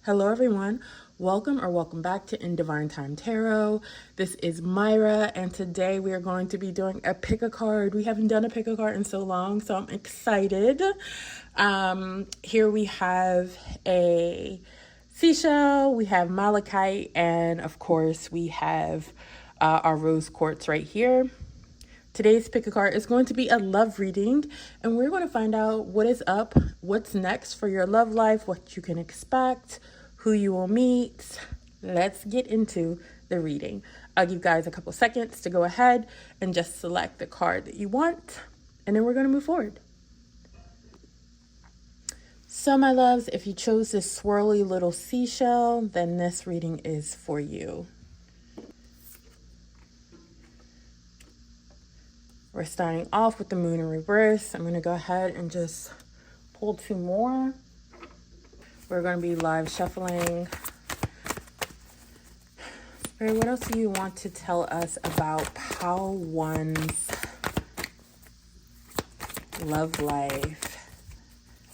Hello everyone, welcome back to In Divine Time Tarot. This is Myra and today we are going to be doing a pick a card. We haven't done a pick a card in so long, so I'm excited. Here we have a Seashell, we have Malachite, and of course we have our rose quartz right here. Today's pick a card is going to be a love reading, and we're going to find out what is up, what's next for your love life, what you can expect, who you will meet. Let's get into the reading. I'll give you guys a couple seconds to go ahead and just select the card that you want, and then we're going to move forward. So my loves, if you chose this swirly little seashell, then this reading is for you. We're starting off with the moon in reverse. I'm going to go ahead and just pull two more. We're going to be live shuffling. Spirit, what else do you want to tell us about Pile 1's love life?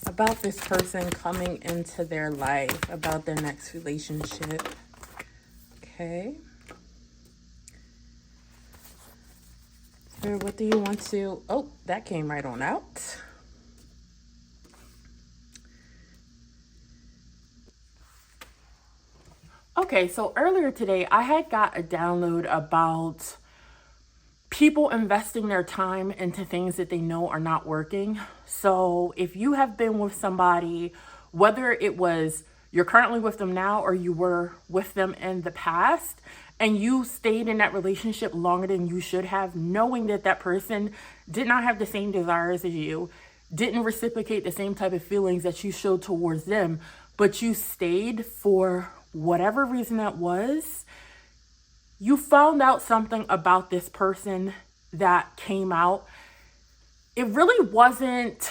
About this person coming into their life, about their next relationship. Okay. What do you want to... Oh, that came right on out. Okay, so earlier today, I had got a download about people investing their time into things that they know are not working. So if you have been with somebody, whether it was you're currently with them now or you were with them in the past, and you stayed in that relationship longer than you should have, knowing that that person did not have the same desires as you, didn't reciprocate the same type of feelings that you showed towards them, but you stayed for whatever reason that was, you found out something about this person that came out. It really wasn't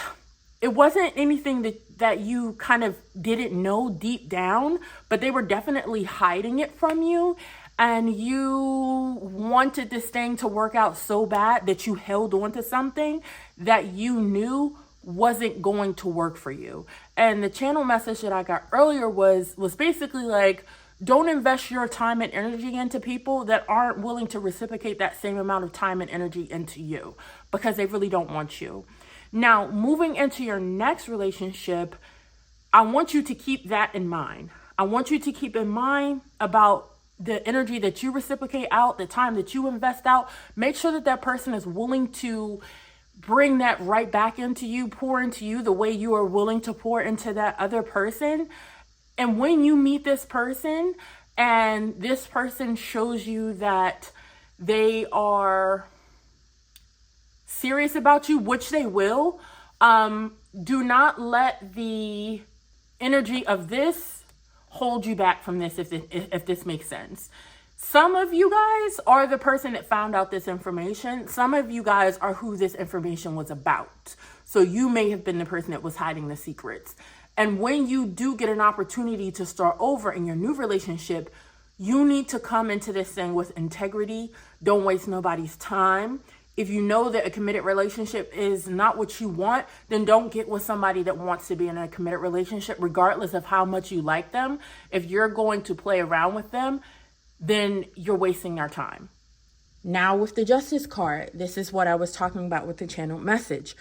anything that you kind of didn't know deep down, but they were definitely hiding it from you. And you wanted this thing to work out so bad that you held on to something that you knew wasn't going to work for you. And the channel message that I got earlier was basically like, don't invest your time and energy into people that aren't willing to reciprocate that same amount of time and energy into you, because they really don't want you. Now, moving into your next relationship, I want you to keep that in mind. I want you to keep in mind about the energy that you reciprocate out, the time that you invest out. Make sure that that person is willing to bring that right back into you, pour into you the way you are willing to pour into that other person. And when you meet this person and this person shows you that they are serious about you, which they will, do not let the energy of this hold you back from this, if this makes sense. Some of you guys are the person that found out this information. Some of you guys are who this information was about. So you may have been the person that was hiding the secrets. And when you do get an opportunity to start over in your new relationship, you need to come into this thing with integrity. Don't waste nobody's time. If you know that a committed relationship is not what you want, then don't get with somebody that wants to be in a committed relationship, regardless of how much you like them. If you're going to play around with them, then you're wasting your time. Now with the Justice card, this is what I was talking about with the channel message.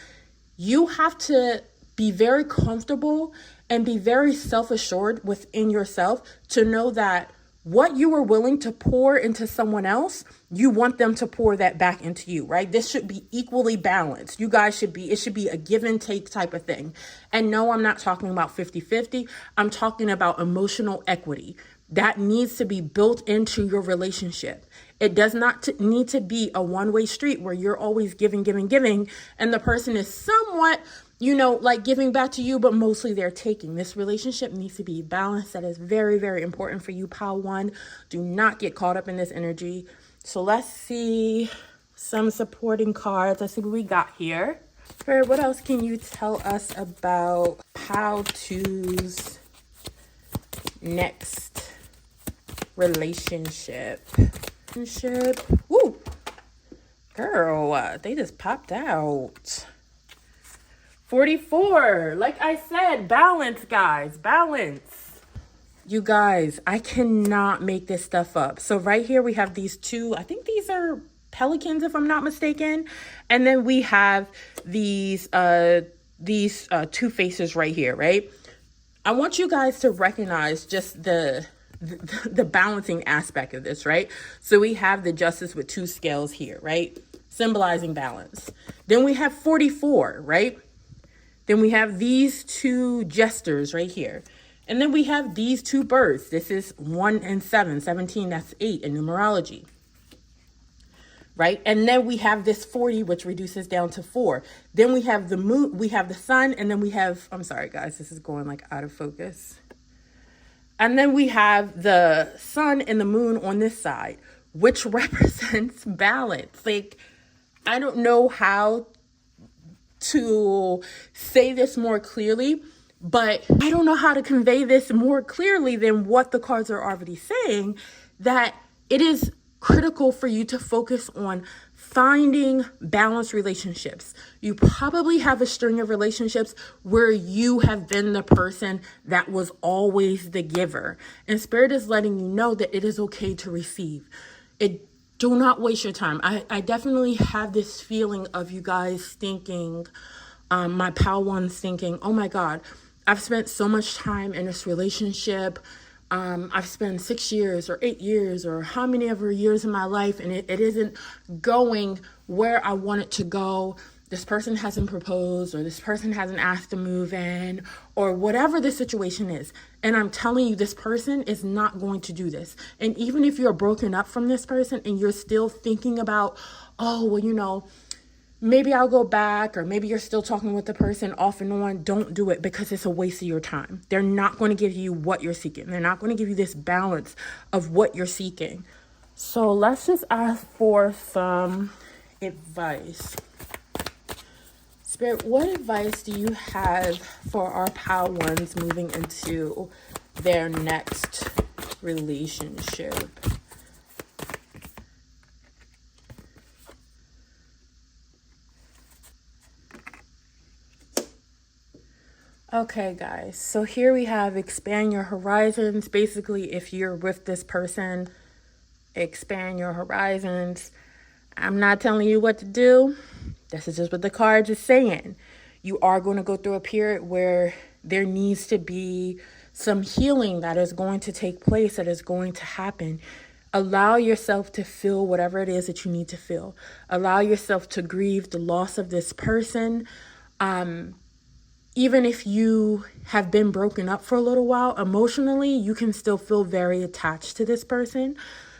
You have to be very comfortable and be very self-assured within yourself to know that what you are willing to pour into someone else, you want them to pour that back into you, right? This should be equally balanced. You guys it should be a give and take type of thing. And no, I'm not talking about 50-50. I'm talking about emotional equity. That needs to be built into your relationship. It does not need to be a one-way street where you're always giving, and the person is somewhat, like giving back to you, but mostly they're taking. This relationship needs to be balanced. That is very, very important for you, Pile 1. Do not get caught up in this energy. So let's see some supporting cards. Let's see what we got here. Spirit, what else can you tell us about Pile 2's next relationship? Woo! Girl, they just popped out. 44. Like I said, balance, guys. Balance. You guys, I cannot make this stuff up. So right here we have these two, I think these are pelicans if I'm not mistaken. And then we have these two faces right here, right? I want you guys to recognize just the balancing aspect of this, right? So we have the justice with two scales here, right? Symbolizing balance. Then we have 44, right? Then we have these two jesters right here. And then we have these two birds. This is 1 and 7, 17, that's 8 in numerology. Right? And then we have this 40, which reduces down to 4. Then we have the moon, we have the sun, and then we have, I'm sorry guys, this is going like out of focus. And then we have the sun and the moon on this side, which represents balance. Like, I don't know how to say this more clearly, but I don't know how to convey this more clearly than what the cards are already saying, that it is critical for you to focus on finding balanced relationships. You probably have a string of relationships where you have been the person that was always the giver. And Spirit is letting you know that it is okay to receive. Do not waste your time. I definitely have this feeling of you guys thinking, my pal ones thinking, oh my God, I've spent so much time in this relationship. I've spent 6 years or 8 years or how many ever years in my life, and it isn't going where I want it to go. This person hasn't proposed, or this person hasn't asked to move in, or whatever the situation is. And I'm telling you, this person is not going to do this. And even if you're broken up from this person and you're still thinking about, oh, well, you know, maybe I'll go back, or maybe you're still talking with the person off and on, don't do it, because it's a waste of your time. They're not going to give you what you're seeking. They're not going to give you this balance of what you're seeking. So let's just ask for some advice. Spirit, what advice do you have for our pal ones moving into their next relationship? Okay, guys, so here we have expand your horizons. Basically, if you're with this person, expand your horizons. I'm not telling you what to do. This is just what the cards are saying. You are going to go through a period where there needs to be some healing that is going to take place, that is going to happen. Allow yourself to feel whatever it is that you need to feel. Allow yourself to grieve the loss of this person. Even if you have been broken up for a little while, emotionally, you can still feel very attached to this person.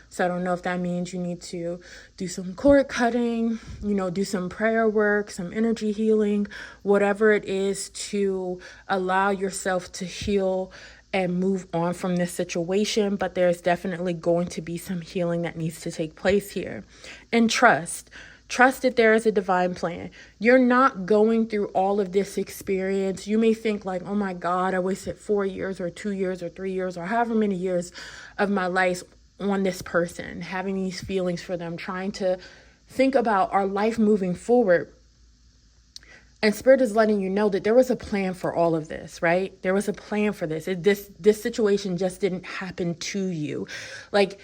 So I don't know if that means you need to do some cord cutting, you know, do some prayer work, some energy healing, whatever it is, to allow yourself to heal and move on from this situation. But there's definitely going to be some healing that needs to take place here. And trust that there is a divine plan. You're not going through all of this experience. You may think like, oh my God, I wasted 4 years or 2 years or 3 years or however many years of my life on this person, having these feelings for them, trying to think about our life moving forward. And Spirit is letting you know that there was a plan for all of this, right? There was a plan for this. This situation just didn't happen to you. Like,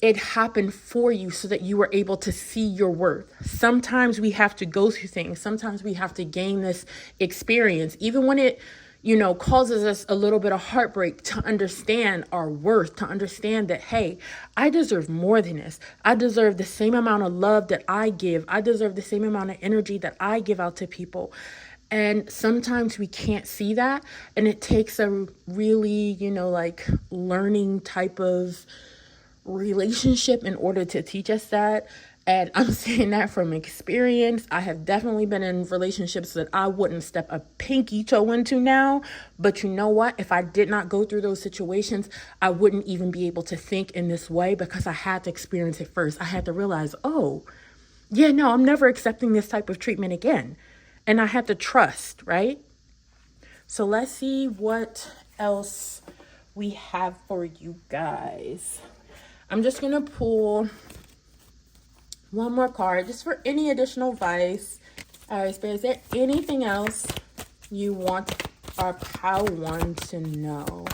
it happened for you so that you were able to see your worth. Sometimes we have to go through things. Sometimes we have to gain this experience, even when it, you know, causes us a little bit of heartbreak, to understand our worth, to understand that, hey, I deserve more than this. I deserve the same amount of love that I give. I deserve the same amount of energy that I give out to people. And sometimes we can't see that. And it takes a really, you know, like learning type of relationship in order to teach us that. And I'm saying that from experience. I have definitely been in relationships that I wouldn't step a pinky toe into now. But you know what? If I did not go through those situations, I wouldn't even be able to think in this way, because I had to experience it first. I had to realize, oh, yeah, no, I'm never accepting this type of treatment again. And I had to trust, right? So let's see what else we have for you guys. I'm just going to pull one more card just for any additional advice. All right, Spirit, is there anything else you want our pal one to know?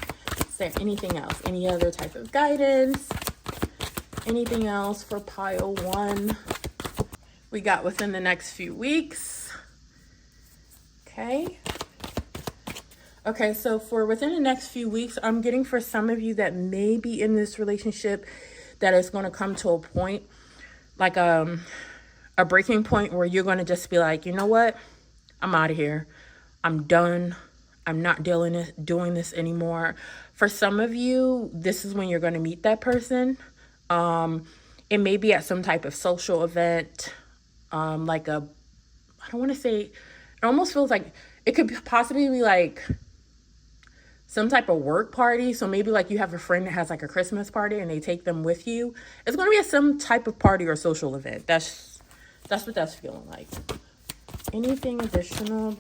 Is there anything else? Any other type of guidance? Anything else for pile 1? We got within the next few weeks. Okay. Okay, so for within the next few weeks, I'm getting for some of you that may be in this relationship that is going to come to a point, like a breaking point where you're going to just be like, you know what? I'm out of here. I'm done. I'm not doing this anymore. For some of you, this is when you're going to meet that person. It may be at some type of social event, like I don't want to say, it almost feels like it could possibly be like some type of work party. So maybe like you have a friend that has like a Christmas party and they take them with you. It's going to be at some type of party or social event. That's what that's feeling like. Anything additional?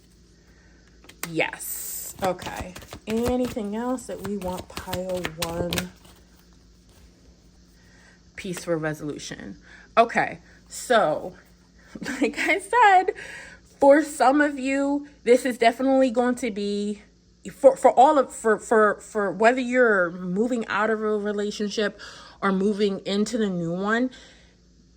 Yes. Okay. Anything else that we want pile 1? Peaceful resolution. Okay. So, like I said, for some of you, this is definitely going to be for whether you're moving out of a relationship or moving into the new one.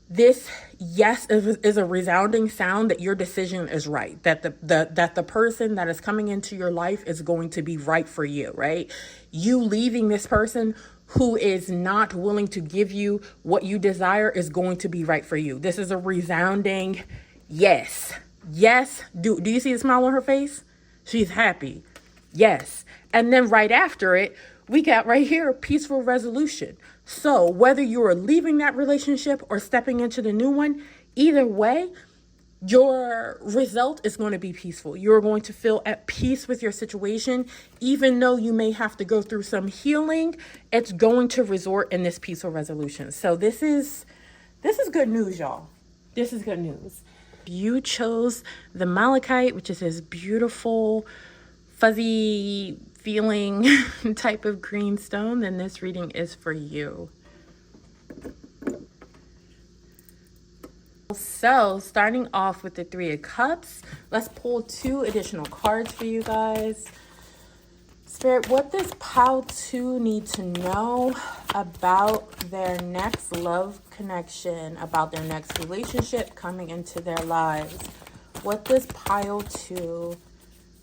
This, yes, is a resounding sound that your decision is right, that the person that is coming into your life is going to be right for you, right? You leaving this person who is not willing to give you what you desire is going to be right for you. This is a resounding yes. Yes. Do you see the smile on her face? She's happy. Yes. And then right after it, we got right here, peaceful resolution. So whether you're leaving that relationship or stepping into the new one, either way, your result is going to be peaceful. You're going to feel at peace with your situation. Even though you may have to go through some healing, it's going to resort in this peaceful resolution. So this is good news, y'all. This is good news. You chose the Malachite, which is this beautiful, fuzzy feeling type of green stone, then this reading is for you. So starting off with the 3 of Cups, let's pull 2 additional cards for you guys. Spirit, what does pile 2 need to know about their next love connection, about their next relationship coming into their lives? What does pile 2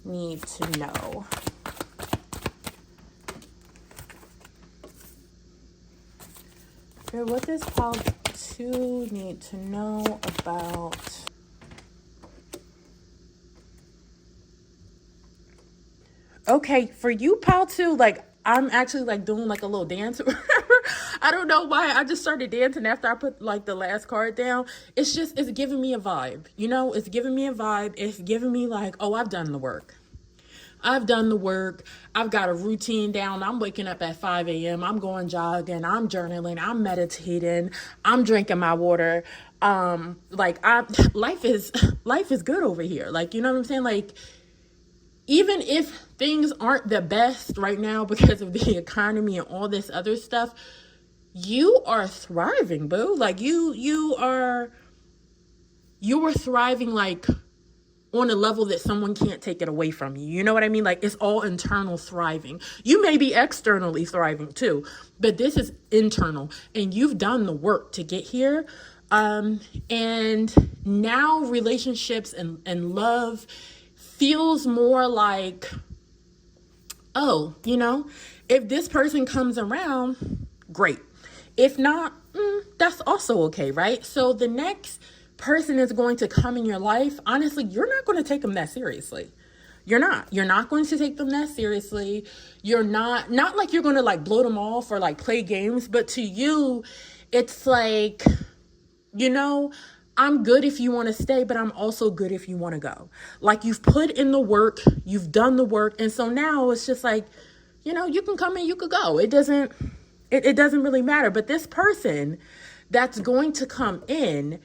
need to know? Spirit, what does pile 2 need to know about okay, for you, pile 2, like I'm actually like doing like a little dance. I don't know why I just started dancing after I put like the last card down. It's giving me a vibe, you know, it's giving me a vibe. It's giving me like, oh, I've done the work. I've done the work. I've got a routine down. I'm waking up at 5 a.m. I'm going jogging. I'm journaling. I'm meditating. I'm drinking my water. Life is good over here. Like, you know what I'm saying? Like, even if things aren't the best right now because of the economy and all this other stuff, you are thriving, boo. Like you are thriving, like on a level that someone can't take it away from you. You know what I mean? Like it's all internal thriving. You may be externally thriving too, but this is internal and you've done the work to get here. And now relationships and love feels more like, oh, you know, if this person comes around, great. If not, that's also okay, right? So the next person is going to come in your life. Honestly, you're not going to take them that seriously. You're not going to take them that seriously. You're not like you're going to like blow them off or like play games, but to you, it's like, you know, I'm good if you want to stay, but I'm also good if you want to go. Like you've put in the work, you've done the work. And so now it's just like, you know, you can come and you could go. It doesn't really matter. But this person that's going to come in,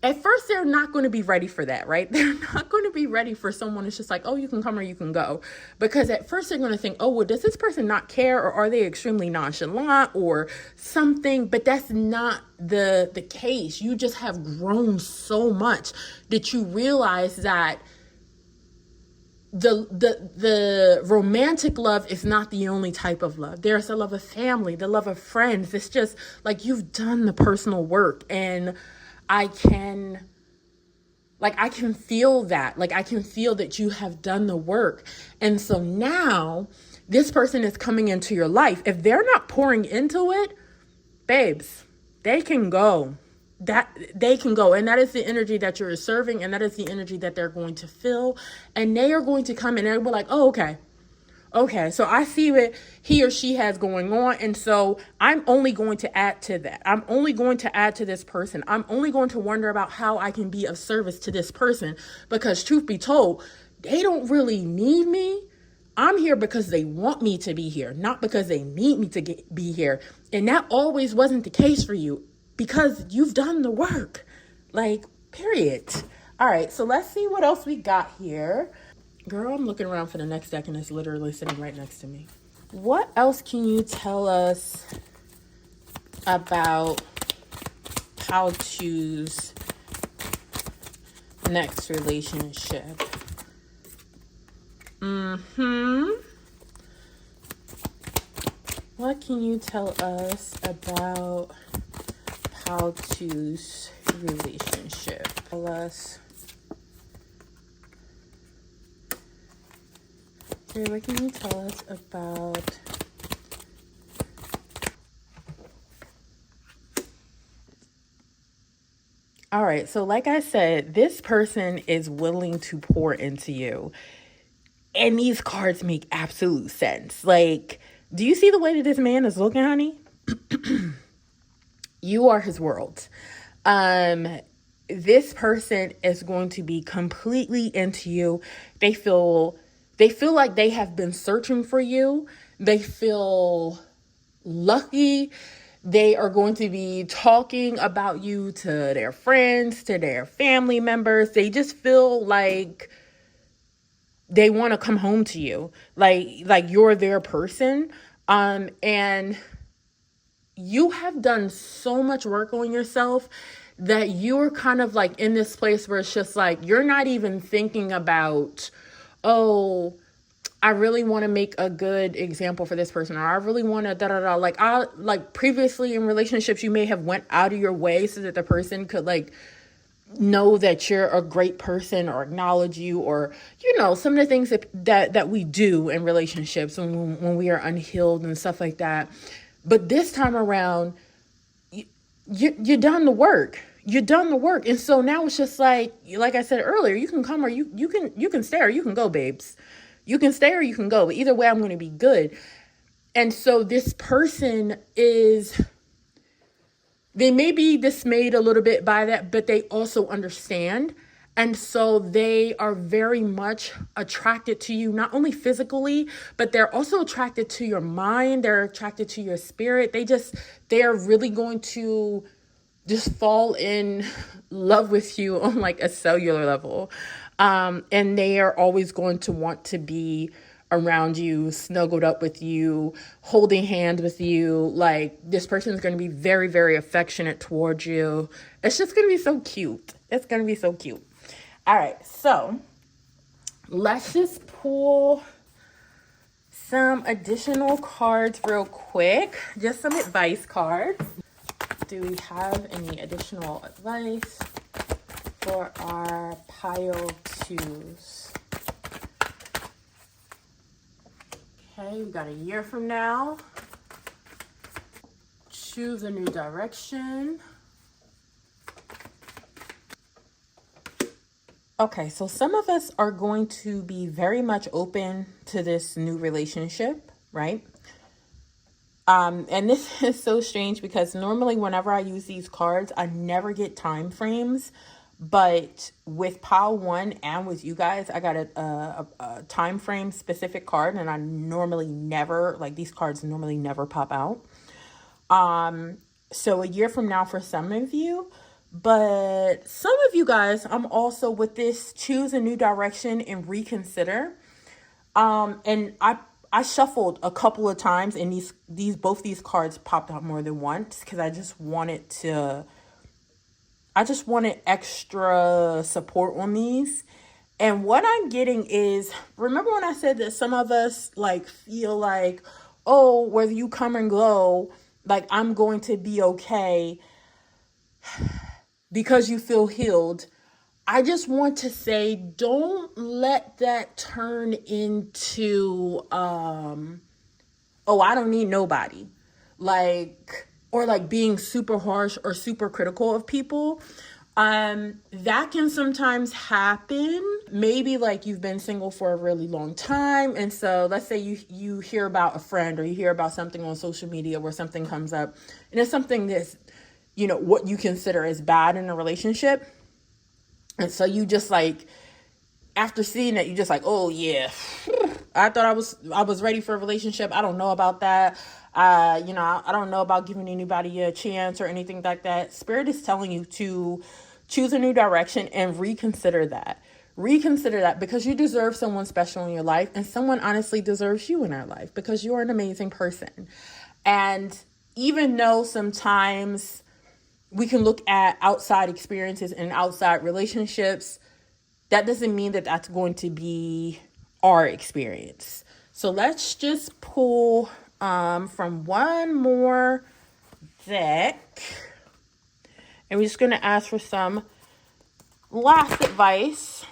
at first, they're not going to be ready for that, right? They're not going to be ready for someone that's just like, oh, you can come or you can go. Because at first they're going to think, oh, well, does this person not care? Or are they extremely nonchalant or something? But that's not the case. You just have grown so much that you realize that the romantic love is not the only type of love. There's the love of family, the love of friends. It's just like you've done the personal work, and I can feel that. Like I can feel that you have done the work. And so now this person is coming into your life. If they're not pouring into it, babes, they can go. They can go. And that is the energy that you're serving, and that is the energy that they're going to feel. And they are going to come and they'll be like, oh, okay, so I see what he or she has going on. And so I'm only going to add to that. I'm only going to add to this person. I'm only going to wonder about how I can be of service to this person, because truth be told, they don't really need me. I'm here because they want me to be here, not because they need me to be here. And that always wasn't the case for you, because you've done the work. Like, period. All right, so let's see what else we got here. Girl, I'm looking around for the next deck and it's literally sitting right next to me. What else can you tell us about how to's next relationship? What can you tell us about how to's relationship? Tell us. What can you tell us about all right, so like I said, this person is willing to pour into you. And these cards make absolute sense. Like, do you see the way that this man is looking, honey? You are his world. This person is going to be completely into you. They feel like they have been searching for you. They feel lucky. They are going to be talking about you to their friends, to their family members. They just feel like they want to come home to you. Like you're their person. And you have done so much work on yourself that you're kind of like in this place where it's just like, you're not even thinking about, oh, I really want to make a good example for this person, or I really want to da-da-da. Like previously in relationships, you may have went out of your way so that the person could like know that you're a great person or acknowledge you, or, you know, some of the things that we do in relationships when we are unhealed and stuff like that. But this time around, you're done the work. You're done the work. And so now it's just like I said earlier, you can come or you can stay or you can go, babes. You can stay or you can go. But either way, I'm going to be good. And so this person they may be dismayed a little bit by that, but they also understand. And so they are very much attracted to you, not only physically, but they're also attracted to your mind. They're attracted to your spirit. They're really going to just fall in love with you on like a cellular level. And they are always going to want to be around you, snuggled up with you, holding hands with you. Like, this person is going to be very, very affectionate towards you. It's just going to be so cute. It's going to be so cute. All right, so let's just pull some additional cards real quick. Just some advice cards. Do we have any additional advice for our pile twos? Okay, we got a year from now. Choose a new direction. Okay, so some of us are going to be very much open to this new relationship, right? And this is so strange because normally whenever I use these cards, I never get time frames. But with pile one and with you guys, I got a time frame specific card, and I normally never, like, these cards normally never pop out. So a year from now for some of you, but some of you guys, I'm also with this choose a new direction and reconsider. And I shuffled a couple of times, and both these cards popped out more than once because I just wanted extra support on these. And what I'm getting is, remember when I said that some of us like feel like, oh, whether you come and go, like I'm going to be okay because you feel healed. I just want to say, don't let that turn into, oh, I don't need nobody. Like, or like being super harsh or super critical of people. That can sometimes happen. Maybe like you've been single for a really long time. And so let's say you hear about a friend or you hear about something on social media where something comes up and it's something that's, you know, what you consider as bad in a relationship. And so you just like, after seeing it, you just like, oh yeah, I thought I was ready for a relationship. I don't know about that. You know, I don't know about giving anybody a chance or anything like that. Spirit is telling you to choose a new direction and reconsider that. Reconsider that because you deserve someone special in your life, and someone honestly deserves you in their life because you're an amazing person. And even though sometimes we can look at outside experiences and outside relationships, that doesn't mean that that's going to be our experience. So let's just pull from one more deck. And we're just going to ask for some last advice.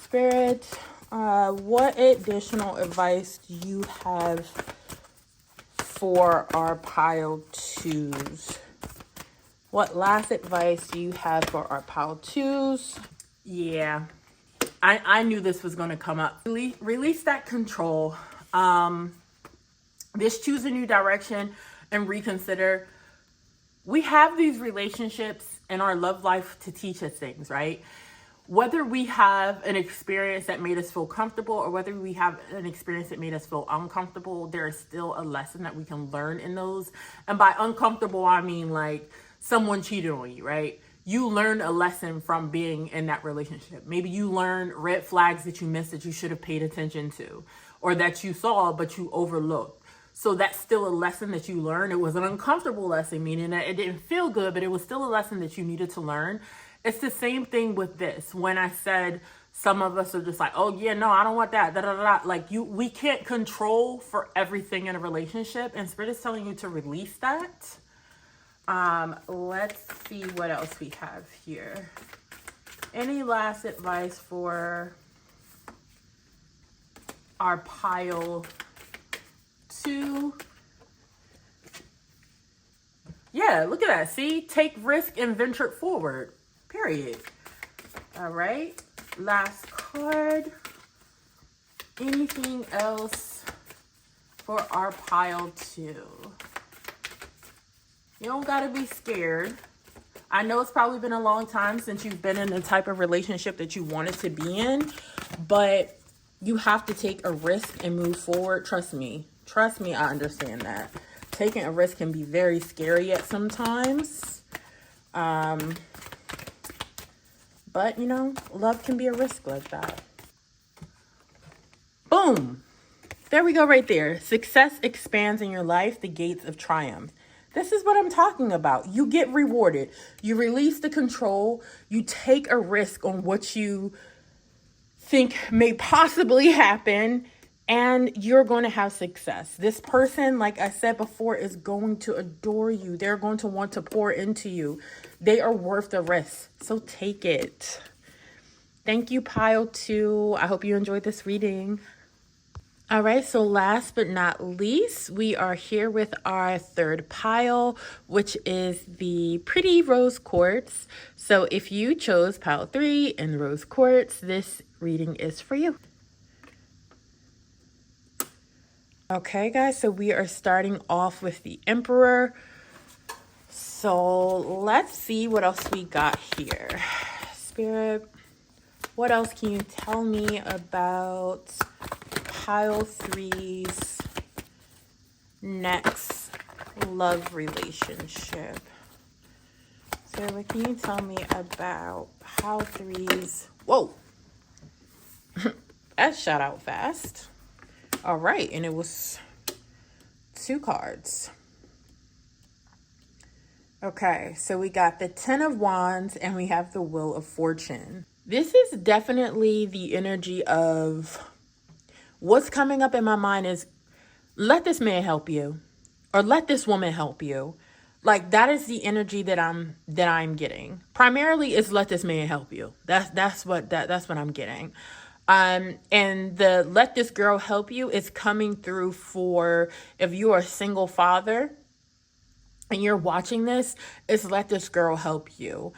Spirit, what additional advice do you have for our pile twos? What last advice do you have for our pile twos? Yeah, I knew this was going to come up. Release that control. This choose a new direction and reconsider. We have these relationships in our love life to teach us things, right? Whether we have an experience that made us feel comfortable or whether we have an experience that made us feel uncomfortable, there is still a lesson that we can learn in those. And by uncomfortable, I mean like someone cheated on you, right? You learn a lesson from being in that relationship. Maybe you learn red flags that you missed that you should have paid attention to, or that you saw but you overlooked. So that's still a lesson that you learn. It was an uncomfortable lesson, meaning that it didn't feel good, but it was still a lesson that you needed to learn. It's the same thing with this. When I said some of us are just like, oh yeah, no, I don't want that, da da da. Like we can't control for everything in a relationship, and Spirit is telling you to release that. Let's see what else we have here. Any last advice for our pile two? Yeah, look at that. See, take risk and venture forward. Period. All right. Last card. Anything else for our pile two? You don't got to be scared. I know it's probably been a long time since you've been in the type of relationship that you wanted to be in, but you have to take a risk and move forward. Trust me. Trust me, I understand that. Taking a risk can be very scary at sometimes. But, you know, love can be a risk like that. Boom. There we go right there. Success expands in your life, the gates of triumph. This is what I'm talking about. You get rewarded. You release the control. You take a risk on what you think may possibly happen, and you're going to have success. This person, like I said before, is going to adore you. They're going to want to pour into you. They are worth the risk. So take it. Thank you, pile two. I hope you enjoyed this reading. All right, so last but not least, we are here with our third pile, which is the pretty rose quartz. So if you chose pile 3 and rose quartz, this reading is for you. Okay, guys, so we are starting off with the Emperor. So let's see what else we got here. Spirit, what else can you tell me about pile 3's next love relationship? So what can you tell me about pile 3's? Whoa, that shot out fast. All right, and it was 2 cards. Okay, so we got the 10 of Wands and we have the Wheel of Fortune. This is definitely the energy of what's coming up in my mind is let this man help you or let this woman help you. Like that is the energy that I'm getting. Primarily is let this man help you. That's what I'm getting. And the let this girl help you is coming through for if you are a single father and you're watching this, is let this girl help you.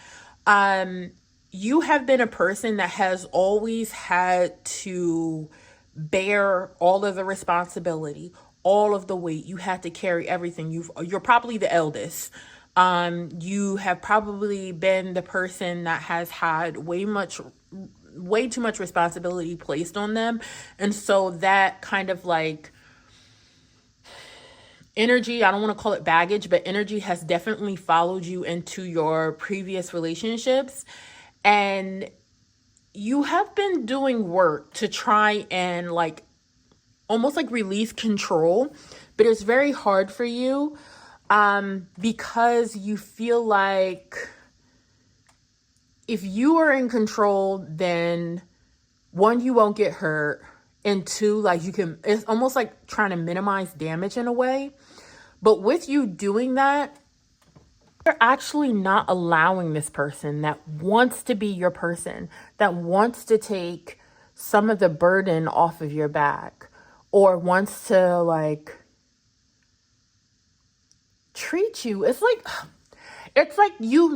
You have been a person that has always had to bear all of the responsibility, all of the weight. You had to carry everything. You're probably the eldest. You have probably been the person that has had way too much responsibility placed on them. And so that kind of like energy, I don't want to call it baggage, but energy has definitely followed you into your previous relationships. And you have been doing work to try and like almost like release control, but it's very hard for you because you feel like if you are in control, then one, you won't get hurt, and two, like you can, it's almost like trying to minimize damage in a way. But with you doing that, you're actually not allowing this person that wants to be your person, that wants to take some of the burden off of your back, or wants to like treat you. It's like, you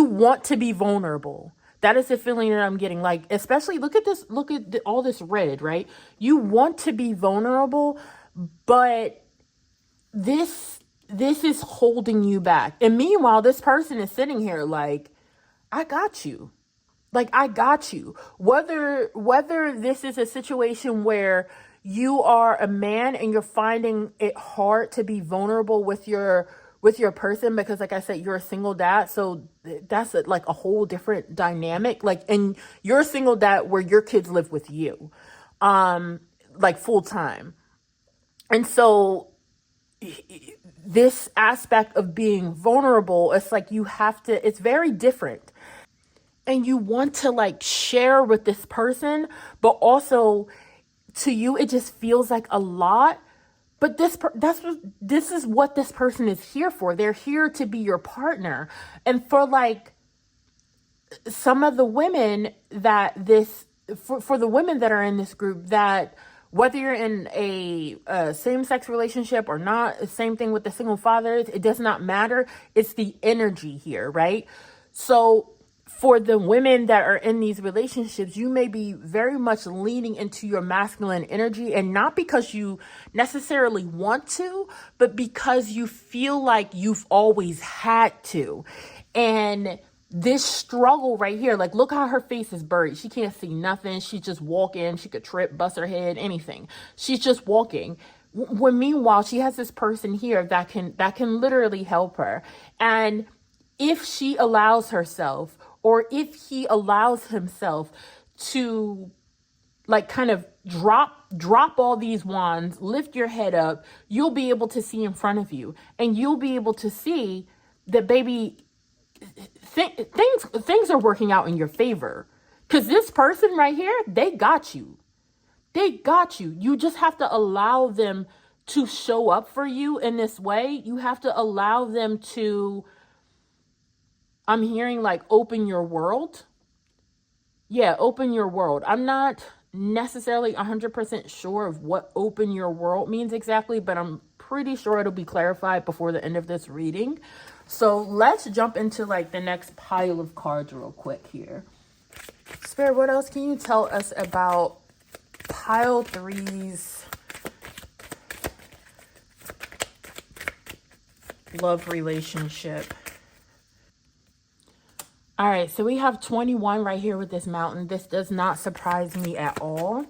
want to be vulnerable. That is the feeling that I'm getting. Like, especially look at this, all this red, right? You want to be vulnerable, but this is holding you back. And meanwhile, this person is sitting here like, I got you. Like, I got you. Whether this is a situation where you are a man and you're finding it hard to be vulnerable with your person because, like I said, you're a single dad, so that's like a whole different dynamic. Like, and you're a single dad where your kids live with you, like full time, and so this aspect of being vulnerable, it's like you have to. It's very different. And you want to like share with this person, but also to you it just feels like a lot. But this is what this person is here for. They're here to be your partner. And for like some of the women that for the women that are in this group, that whether you're in a same-sex relationship or not, same thing with the single fathers, it does not matter. It's the energy here, right? So for the women that are in these relationships, you may be very much leaning into your masculine energy, and not because you necessarily want to, but because you feel like you've always had to. And this struggle right here, like look how her face is buried. She can't see nothing. She's just walking. She could trip, bust her head, anything. She's just walking. When meanwhile, she has this person here that can literally help her. And if she allows herself, or if he allows himself to like kind of drop all these wands, lift your head up, you'll be able to see in front of you, and you'll be able to see that, baby, things are working out in your favor. Because this person right here, they got you. They got you. You just have to allow them to show up for you in this way. You have to allow them to, I'm hearing like open your world. Yeah, open your world. I'm not necessarily 100% sure of what open your world means exactly, but I'm pretty sure it'll be clarified before the end of this reading. So let's jump into like the next pile of cards real quick here. Spirit, what else can you tell us about pile 3's love relationship? All right, so we have 21 right here with this mountain. This does not surprise me at all.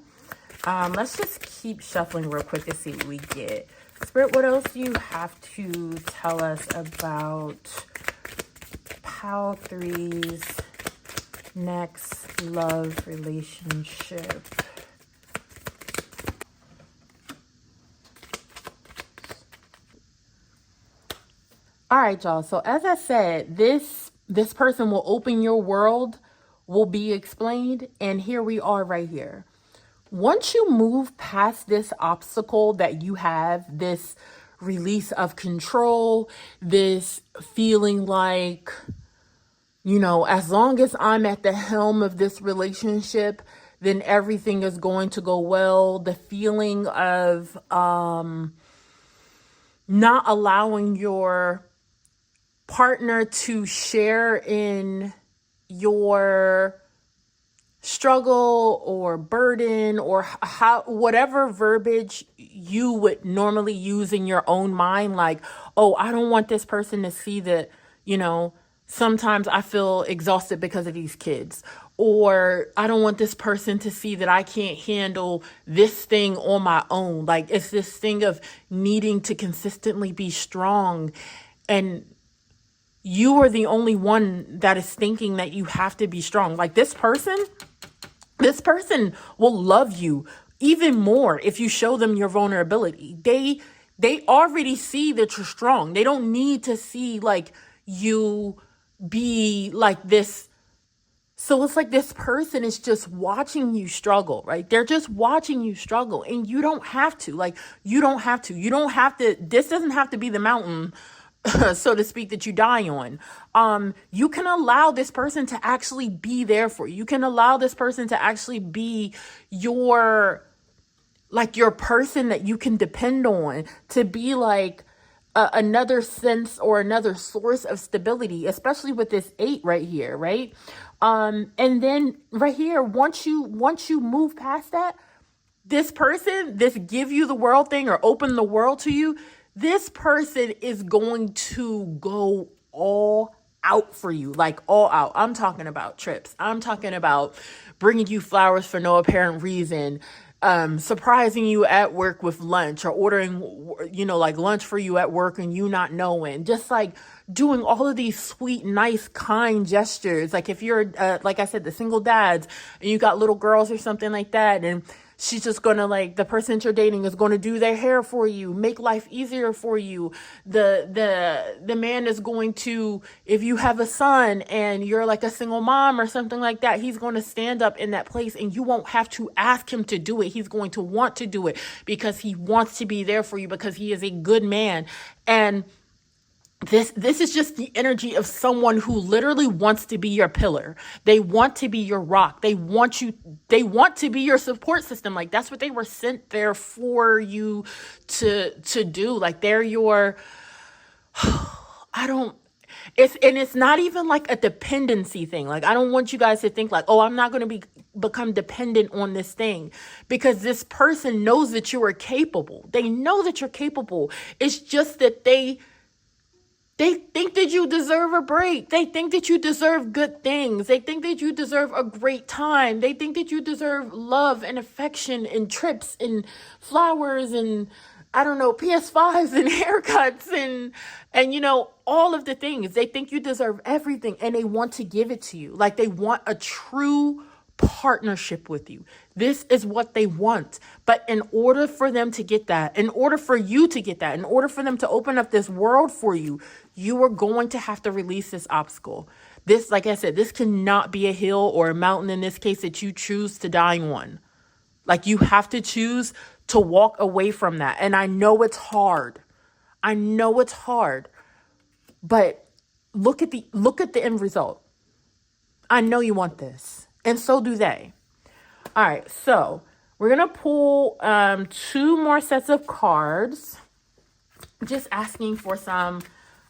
Let's just keep shuffling real quick to see what we get. Spirit, what else do you have to tell us about pile 3's next love relationship? All right, y'all. So as I said, this person will open your world will be explained. And here we are right here. Once you move past this obstacle that you have, this release of control, this feeling like, as long as I'm at the helm of this relationship, then everything is going to go well. The feeling of not allowing your partner to share in your struggle or burden, or whatever verbiage you would normally use in your own mind, like, oh, I don't want this person to see that, sometimes I feel exhausted because of these kids, or I don't want this person to see that I can't handle this thing on my own. Like, it's this thing of needing to consistently be strong, and you are the only one that is thinking that you have to be strong. Like, this person will love you even more if you show them your vulnerability. They already see that you're strong. They don't need to see like you be like this. So it's like this person is just watching you struggle, right? They're just watching you struggle, and you don't have to. You don't have to. This doesn't have to be the mountain, so to speak, that you die on. You can allow this person to actually be there for you. You can allow this person to actually be your person that you can depend on, to be like another sense or another source of stability, especially with this 8 right here, right? And then right here, once you move past that, this person, this give you the world thing or open the world to you, this person is going to go all out for you, like all out. I'm talking about trips. I'm talking about bringing you flowers for no apparent reason, surprising you at work with lunch, or ordering, like lunch for you at work and you not knowing, just like doing all of these sweet, nice, kind gestures. Like if you're, like I said, the single dads and you got little girls or something like that, and she's just gonna, like, the person that you're dating is gonna do their hair for you, make life easier for you. The man is going to, if you have a son and you're like a single mom or something like that, he's going to stand up in that place, and you won't have to ask him to do it. He's going to want to do it because he wants to be there for you, because he is a good man. And this is just the energy of someone who literally wants to be your pillar. They want to be your rock. They want to be your support system. Like, that's what they were sent there for you to do. Like, they're your, it's not even like a dependency thing. Like, I don't want you guys to think like, oh, I'm not going to become dependent on this thing, because this person knows that you are capable. They know that you're capable. It's just that they think that you deserve a break. They think that you deserve good things. They think that you deserve a great time. They think that you deserve love and affection and trips and flowers and, I don't know, PS5s and haircuts and all of the things. They think you deserve everything, and they want to give it to you. Like, they want a true partnership with you. This is what they want. But in order for them to get that, in order for you to get that, in order for them to open up this world for you, you are going to have to release this obstacle. This, like I said, this cannot be a hill or a mountain in this case that you choose to die on. Like, you have to choose to walk away from that. And I know it's hard. But look at the end result. I know you want this. And so do they. All right, so we're going to pull 2 more sets of cards. Just asking for some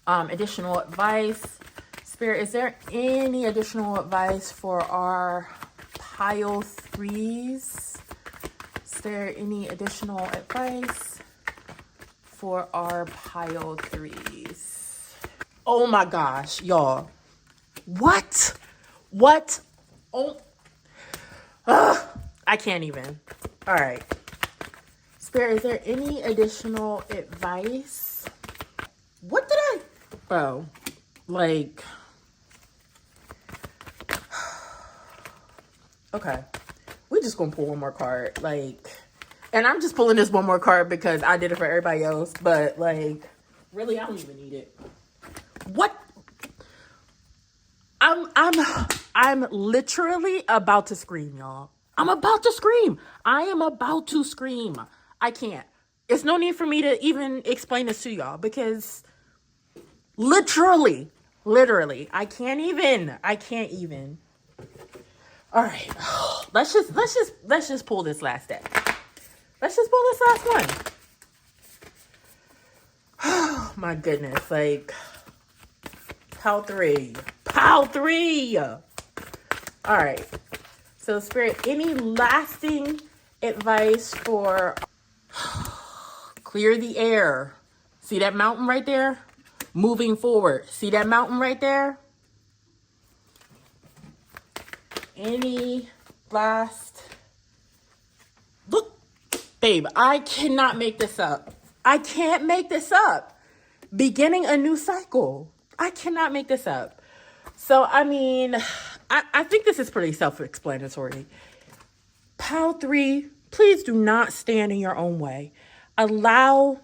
additional advice. Spirit, is there any additional advice for our pile 3s? Is there any additional advice for our pile 3s? Oh my gosh, y'all. What? Oh, I can't even. All right. Spirit, is there any additional advice? What did I? Oh, like, okay. We're just going to pull one more card. Like, and I'm just pulling this one more card because I did it for everybody else. But, like, really, I don't even need it. What? I'm literally about to scream, y'all. I'm about to scream. I am about to scream. I can't. It's no need for me to even explain this to y'all because literally, I can't even. All right. Let's just pull this last deck. Let's just pull this last one. Oh my goodness. Like, pile three. All right. So, Spirit, any lasting advice for clear the air? See that mountain right there? Moving forward. See that mountain right there? Any last... Look, babe, I cannot make this up. I can't make this up. Beginning a new cycle. I cannot make this up. So, I mean, I think this is pretty self-explanatory. Pile 3, please do not stand in your own way. Allow,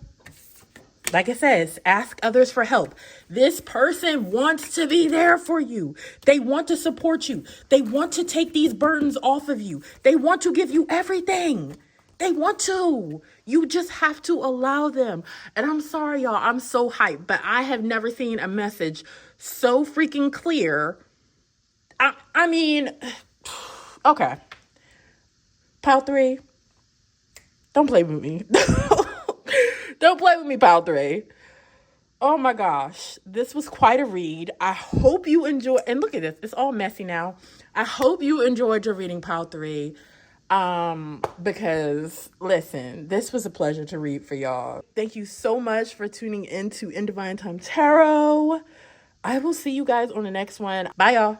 like it says, ask others for help. This person wants to be there for you. They want to support you. They want to take these burdens off of you. They want to give you everything. They want to. You just have to allow them. And I'm sorry, y'all. I'm so hyped, but I have never seen a message so freaking clear. I mean, okay. Pile 3, don't play with me. Don't play with me, Pile 3. Oh my gosh. This was quite a read. I hope you enjoy. And look at this. It's all messy now. I hope you enjoyed your reading, Pile 3. Because listen, this was a pleasure to read for y'all. Thank you so much for tuning in to In Divine Time Tarot. I will see you guys on the next one. Bye, y'all.